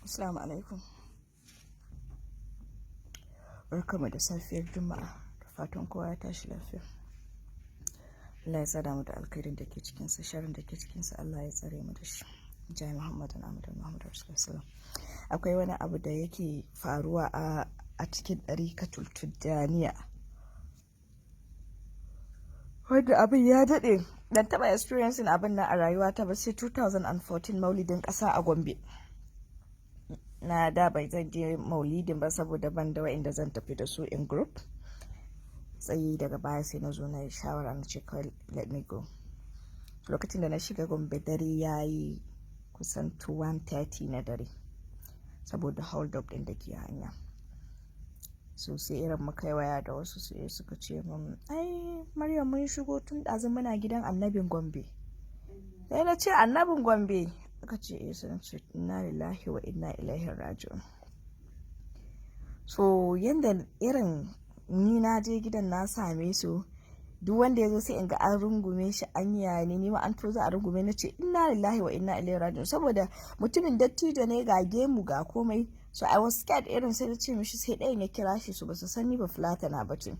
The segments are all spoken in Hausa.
Assalamu alaikum. Barkamu da safiyar Juma'a, da fatan kowa ya tashi lafiya. Allah ya tsada mu da alkhairin da ke cikinsa, sharrin da ke cikinsa Allah ya tsare mu da shi. Jai Muhammadin Muhammadu Rasulullah. Akwai wani abu da yake faruwa a cikin ɗarikatul Tijjaniya, wanda abin ya daɗe. Dan taɓa experiencing abin nan a rayuwata ba sai 2014 maulidin ƙasa a Gombe. Na da bai zan je maulidin ba saboda ban da wa'inda zan tafi da su in group. Sai daga baya sai na zo na yi shawara na ce kawai let me go. Lokacin da na shiga Gombe dare ya yi kusan 1:30 na dare saboda hold up ɗin da ke hanya. So sai irin muka yi waya da wasu sai suka ce min ai Maryam mun shigo tun ɗazu muna gidan annabin Gombe. Sai na ce annabin Gombe? Aka ce sun ce inna lillahi wa inna ilaihi raji'un. So yanda irin ni na je gidan na same su, duk wanda ya zo sai in ga an rungume shi an yane ni ma an to za a rungume na ce inna lillahi wa inna ilaihi raji'un, saboda mutumin dattijo ne ga gemu ga komai. So I was scared irin sai na ce mishi, sai ɗayan ya kira shi, su ba su san ni ba fulatana ba ce.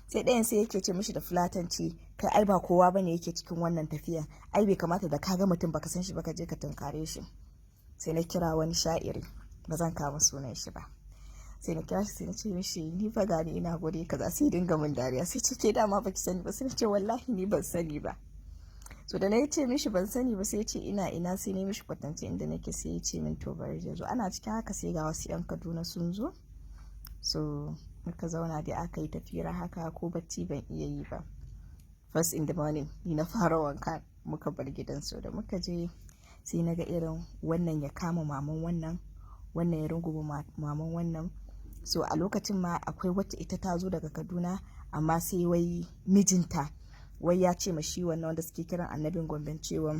Sai ɗayan sai yake ce mishi da fulatanci, kai ai ba kowa bane yake cikin wannan tafiya, ai bai kamata da kaga mutum baka san shi baka je ka tunkare shi. Sai na kira wani sha'iri, ba zan kama sunan shi ba. Sai na kira shi sai na ce mishi ni fa gani ina gode kaza, sai dinga min dariya sai ce ke dama baki sani ba. Sai na ce wallahi ni ban sani ba. So da na ce mishi ban sani ba sai ya ce ina sai na mishi kwatance inda nake, sai ya ce min to bari ya zo. Ana cikin haka sai ga wasu 'yan Kaduna sun zo. So muka zauna dai aka yi tafira haka, ko bacci ban iya yi ba. First in the morning ni na fara wanka muka bar gidan. So da muka je sai na ga irin wannan ya kama maman wannan ya rungume maman wannan. So a lokacin ma akwai wacce ita ta zo daga Kaduna, amma sai wai mijinta wai ya ce ma shi wannan wanda suke kiran annabin Gombe cewa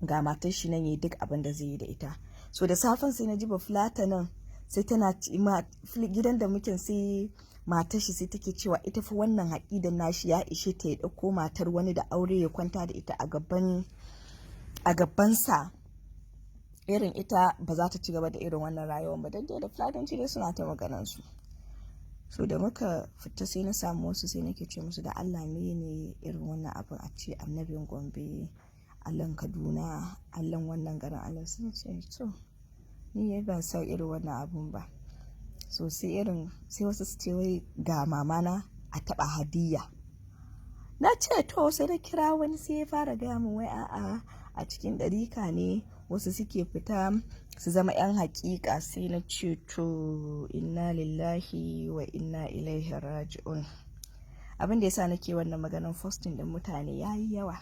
ga matar shi nan yi duk abin da zai yi da ita. So da safen sai na ji ba fulata nan sai tana gidan da muke, sai matar shi sai take cewa ita fa wannan haƙidan nashi ya ishe ta ya ɗauko matar wani da aure ya kwanta da ita a gabansa. Irin ita ba za ta ci gaba da irin wannan rayuwar ba, dan da fulatanci dai suna ta maganar su. So da muka fita sai na samu wasu sai nake ce musu da Allah ne irin wannan abin a ce annabin Gombe, Allahn Kaduna, Allahn wannan garin Allah. Sun ce to ni ban san irin wannan abun ba. So sai wasu su ce wai ga mamana a taba hadiyya. Na ce to sai na kira wani sai ya fara gaya min wai a'a a cikin ɗarika ne wasu suke fita su zama 'yan haƙiƙa. Sai na ce to inna lillahi wa inna ilaihi raji'un. Abin da yasa nake wannan maganar fasting din mutane yayi yawa.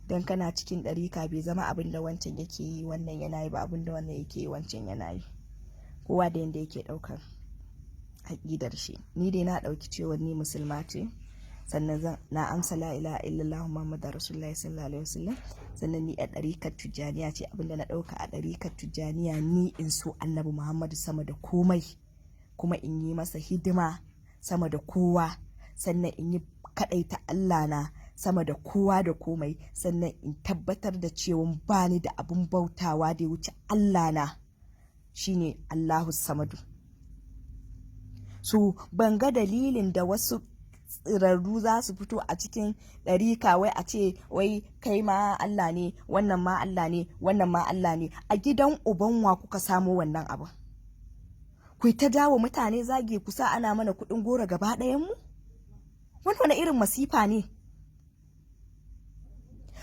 Dan kana cikin ɗarika bai zama abin da wancan yake yi wannan yana yi ba, abin da wannan yake yi wancan yana yi. Kowa da yanda yake ɗaukar haƙidar shi. Ni dai na ɗauki cewa ni musulma ce, sannan na amsa la ilaha illallah muhammadar rasulullahi sallallahu alaihi wasallam. Sannan ni a ɗarikar Tijjaniya ce, abinda na ɗauka a ɗarikar Tijjaniya ni in so annabi Muhammadu sama da komai, kuma in yi masa hidima sama da kowa, sannan in yi kaɗaita Allah na sama da kowa da komai, sannan in tabbatar da cewa bani da abin bautawa da ya wuce Allah na, shine Allahu Samadu. So ban ga dalilin da wasu tsirarru za su fito a cikin ɗarika wai a ce wai kai ma Allah ne, wannan ma Allah ne, wannan ma Allah ne. A gidan ubanwa kuka samo wannan abu? Ku ta dawo mutane zage kusa ana mana kuɗin goro gaba ɗayan mu? Wani irin masifa ne?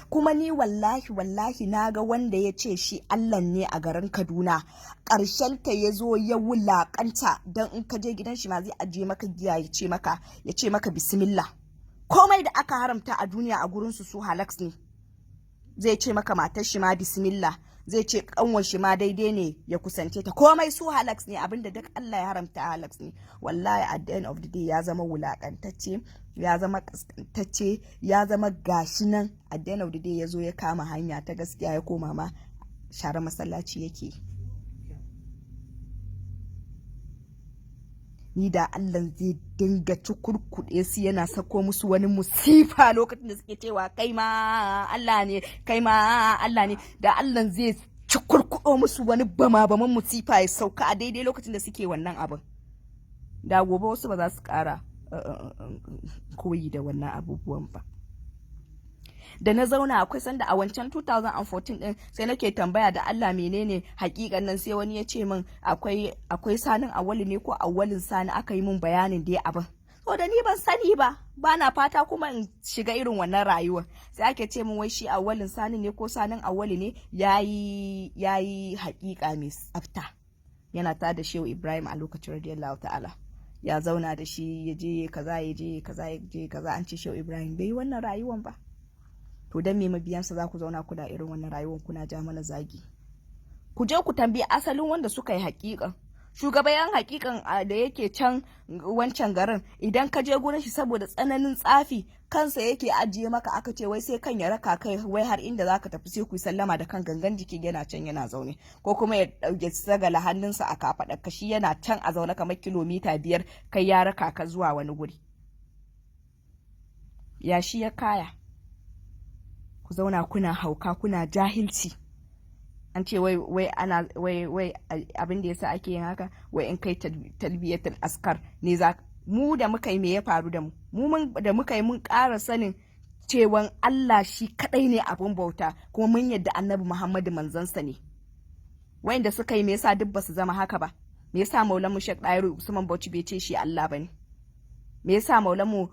Kuma ni wallahi na ga wanda ya ce shi Allah ne a garin Kaduna, ƙarshen ta ya zo ya wulaƙanta. Dan in ka je gidan shi ma zai ajiye maka giya ya ce maka bismillah. Komai da aka haramta a duniya a gurin su halaks ne. Zai ce maka matar shi ma bismillah, zai ce kanwar shi ma daidai ne ya kusance ta. Komai su halaks ne, abinda duk Allah ya haramta halaks ne. Wallahi at the end of the day ya zama wulaƙantacce, ya zama kaskantacce, ya zama gashi nan. At the end of the day ya zo ya kama hanya ta gaskiya, ya koma ma share masallaci yake. Ni da Allah zai dinga cukurkuɗe su yana sako musu wani musifa lokacin da suke cewa kai ma Allah ne, kai ma Allah ne. Da Allah zai cukurkuɗe buɗo musu wani bama-baman musifa ya sauka a daidai lokacin da suke wannan abin, da gobe wasu ba za su ƙara koyi da wannan abubuwan ba. Da na zauna akwai sanda a wancan 2014 din sai nake tambaya da Allah menene hakikan nan, sai wani ya ce min akwai sanin awali ne ko awalin sani, aka yi min bayanin dai abin. So da ni ban sani ba, bana fata kuma in shiga irin wannan rayuwar. Sai ake ce min wai shi awalin sani ne ko sanin awali ne yayi hakika mai tsafta. Yana ta da Shehu Ibrahim a lokacin radiyallahu ta'ala. Ya zauna da shi ya je kaza ya je kaza ya je kaza, an ce Shehu Ibrahim bai yi wannan rayuwar ba. To dan me mabiyansa za ku zauna kuna irin wannan rayuwar kuna ja mana zagi? Ku je ku tambayi asalin wanda suka yi hakikan. Shugaban hakikan da yake can wancan garin, idan ka je gurin shi saboda tsananin tsafi kansa yake ajiye maka, aka ce wai sai kan ya raka kai wai har inda zaka tafi sai ku sallama da kan gangan jiki yana can yana zaune, ko kuma ya dauke sagala hannunsa a kafadar ka, shi yana can a zaune kamar kilomita 5 kai ya raka ka zuwa wani guri. Ya shi ya kaya. Ku zauna kuna hauka kuna jahilci. An ce wai abin da yasa ake yin haka, wai in kai talbiyatul askar ne za mu da muka yi me ya faru da mu da muka yi mun ƙara sanin cewan Allah shi kadai ne abin bauta, kuma mun yadda Annabi Muhammadu manzansa ne. Wayanda suka yi me yasa duk basu zama haka ba? Me yasa Maulamu Sheikh Dahiru Usman Bauchi bai ce shi Allah bane? Me yasa Maulamu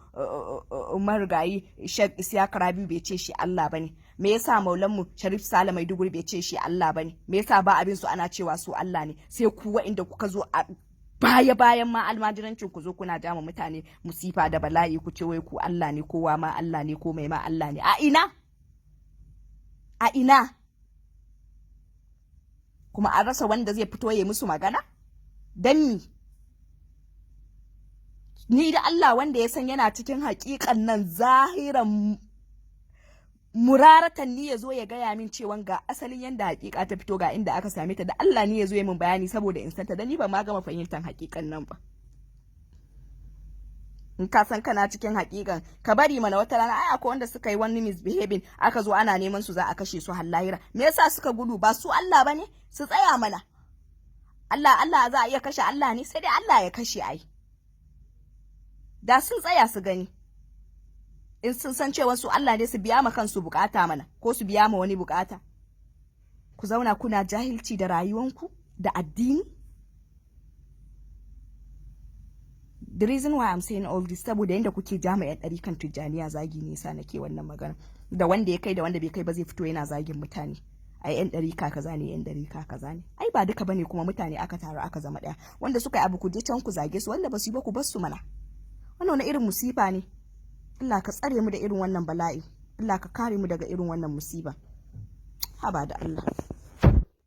marigayi Sheikh Isiyaka Rabi bai ce shi Allah bane? Me yasa Maulamu Sharif Sale Maiduguri bai ce shi Allah bane? Me yasa ba abin su ana cewa su Allah ne? Sai ku wa'inda kuka zo a bayan ma almajirancin ku zo kuna jama mutane musifa da bala'i, ku ce wai ku Allah ne, kowa ma Allah ne, ko mai ma Allah ne. A ina? A ina? Kuma an rasa wanda zai fito ya musu magana? Dan ni da Allah wanda ya san yana cikin haƙiƙan nan zahiran muraratan, ni ya zo ya gaya min cewa ga asalin yanda haƙiƙa ta fito, ga inda aka same ta, da Allah ni ya zo ya min bayani saboda in santa, da ni ba ma gama fahimtar haƙiƙan nan ba. In ka san kana cikin haƙiƙan ka bari mana, wata rana ai akwai wanda suka yi wani misbehaving aka zo ana neman su za a kashe su har lahira. Me yasa suka gudu? Ba su Allah bane? Su tsaya mana. Allah za a iya kashe Allah ne? Sai dai Allah ya kashe ai. Da sun tsaya su gani, in sun san cewa su Allah ne, su biya ma kansu bukata mana, ko su biya ma wani bukata. Ku zauna kuna jahilci da rayuwanku da addini. The reason why I'm saying all this, saboda yanda kuke jami'an ɗarikan Tijjaniya zagi ne yasa nake wannan magana. Da wanda ya kai da wanda bai kai ba zai fito yana zagin mutane. Ai yan ɗarika kaza ne, yan ɗarika kaza ne. Ai ba duka bane, kuma mutane aka taru aka zama ɗaya. Wanda suka yi abu ku je can ku zage su, wanda ba su yi ba ku bar su mana. Wannan wani irin musifa ne? Allah ka tsare mu da irin wannan bala'i. Allah ka kare mu daga irin wannan musiba. Haba da Allah.